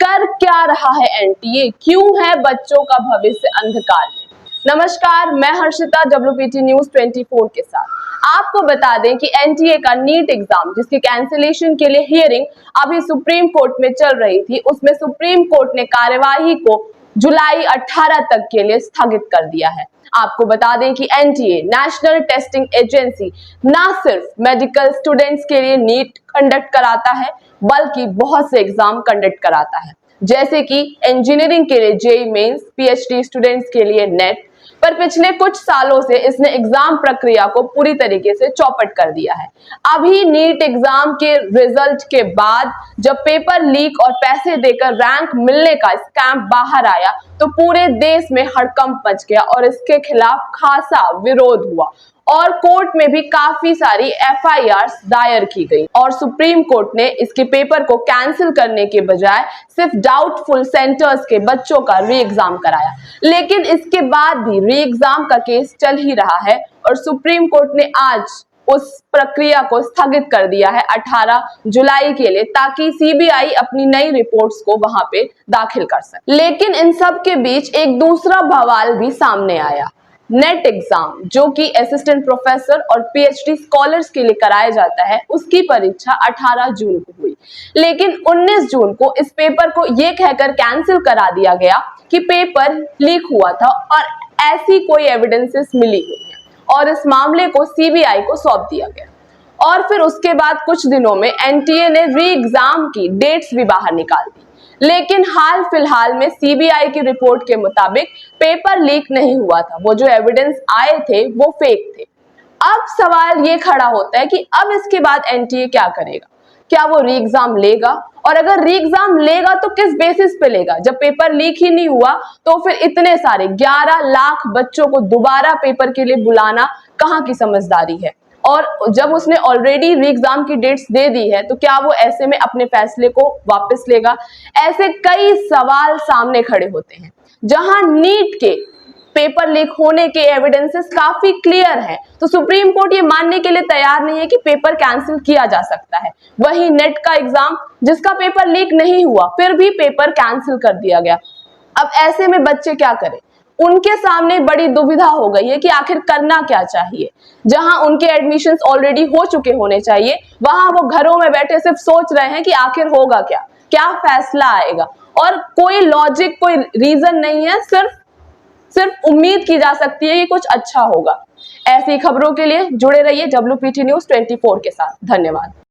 कर क्या रहा है एनटीए, क्यों है बच्चों का भविष्य अंधकार में। नमस्कार, मैं हर्षिता WPT न्यूज 24 के साथ आपको बता दें कि एनटीए का नीट एग्जाम जिसकी कैंसिलेशन के लिए हियरिंग अभी सुप्रीम कोर्ट में चल रही थी, उसमें सुप्रीम कोर्ट ने कार्यवाही को जुलाई 18 तक के लिए स्थगित कर दिया है। आपको बता दें कि एनटीए नेशनल टेस्टिंग एजेंसी ना सिर्फ मेडिकल स्टूडेंट्स के लिए नीट कंडक्ट कराता है बल्कि बहुत से एग्जाम कंडक्ट कराता है, जैसे कि इंजीनियरिंग के लिए जेईई मेंस, पीएचडी स्टूडेंट्स के लिए नेट। पर पिछले कुछ सालों से इसने एग्जाम प्रक्रिया को पूरी तरीके से चौपट कर दिया है। अभी नीट एग्जाम के रिजल्ट के बाद जब पेपर लीक और पैसे देकर रैंक मिलने का स्कैम बाहर आया तो पूरे देश में हड़कंप मच गया और इसके खिलाफ खासा विरोध हुआ और कोर्ट में भी काफी सारी एफआईआर दायर की गई और सुप्रीम कोर्ट ने इसके पेपर को कैंसिल करने के बजाय सिर्फ डाउटफुल सेंटर्स के बच्चों का री एग्जाम कराया। लेकिन इसके बाद भी री एग्जाम का केस चल ही रहा है और सुप्रीम कोर्ट ने आज उस प्रक्रिया को स्थगित कर दिया है 18 जुलाई के लिए, ताकि सीबीआई अपनी नई रिपोर्ट्स को वहां पे दाखिल कर सके। लेकिन इन सब के बीच एक दूसरा बवाल भी सामने आया। नेट एग्जाम जो कि असिस्टेंट प्रोफेसर और पीएचडी स्कॉलर्स के लिए कराया जाता है, उसकी परीक्षा 18 जून को हुई, लेकिन 19 जून को इस पेपर को ये कहकर कैंसिल करा दिया गया कि पेपर लीक हुआ था और ऐसी कोई एविडेंसेस मिली हुई है और इस मामले को सीबीआई को सौंप दिया गया। और फिर उसके बाद कुछ दिनों में एनटीए ने री एग्जाम की डेट्स भी बाहर निकाल दी, लेकिन हाल फिलहाल में सीबीआई की रिपोर्ट के मुताबिक पेपर लीक नहीं हुआ था, वो जो एविडेंस आए थे वो फेक थे। अब सवाल ये खड़ा होता है कि अब इसके बाद एनटीए क्या करेगा, क्या वो री एग्जाम लेगा, और अगर री एग्जाम लेगा तो किस बेसिस पे लेगा। जब पेपर लीक ही नहीं हुआ तो फिर इतने सारे 11 लाख बच्चों को दोबारा पेपर के लिए बुलाना कहाँ की समझदारी है। और जब उसने ऑलरेडी री एग्जाम की डेट्स दे दी है तो क्या वो ऐसे में अपने फैसले को वापस लेगा। ऐसे कई सवाल सामने खड़े होते हैं। जहां नीट के पेपर लीक होने के एविडेंसेस काफी क्लियर हैं, तो सुप्रीम कोर्ट ये मानने के लिए तैयार नहीं है कि पेपर कैंसिल किया जा सकता है। वही नेट का एग्जाम जिसका पेपर लीक नहीं हुआ फिर भी पेपर कैंसिल कर दिया गया। अब ऐसे में बच्चे क्या करें, उनके सामने बड़ी दुविधा हो गई है कि आखिर करना क्या चाहिए। जहां उनके एडमिशंस ऑलरेडी हो चुके होने चाहिए, वहां वो घरों में बैठे सिर्फ सोच रहे हैं कि आखिर होगा क्या, क्या फैसला आएगा, और कोई लॉजिक, कोई रीजन नहीं है। सिर्फ उम्मीद की जा सकती है कि कुछ अच्छा होगा। ऐसी खबरों के लिए जुड़े रहिए WPT न्यूज 24 के साथ। धन्यवाद।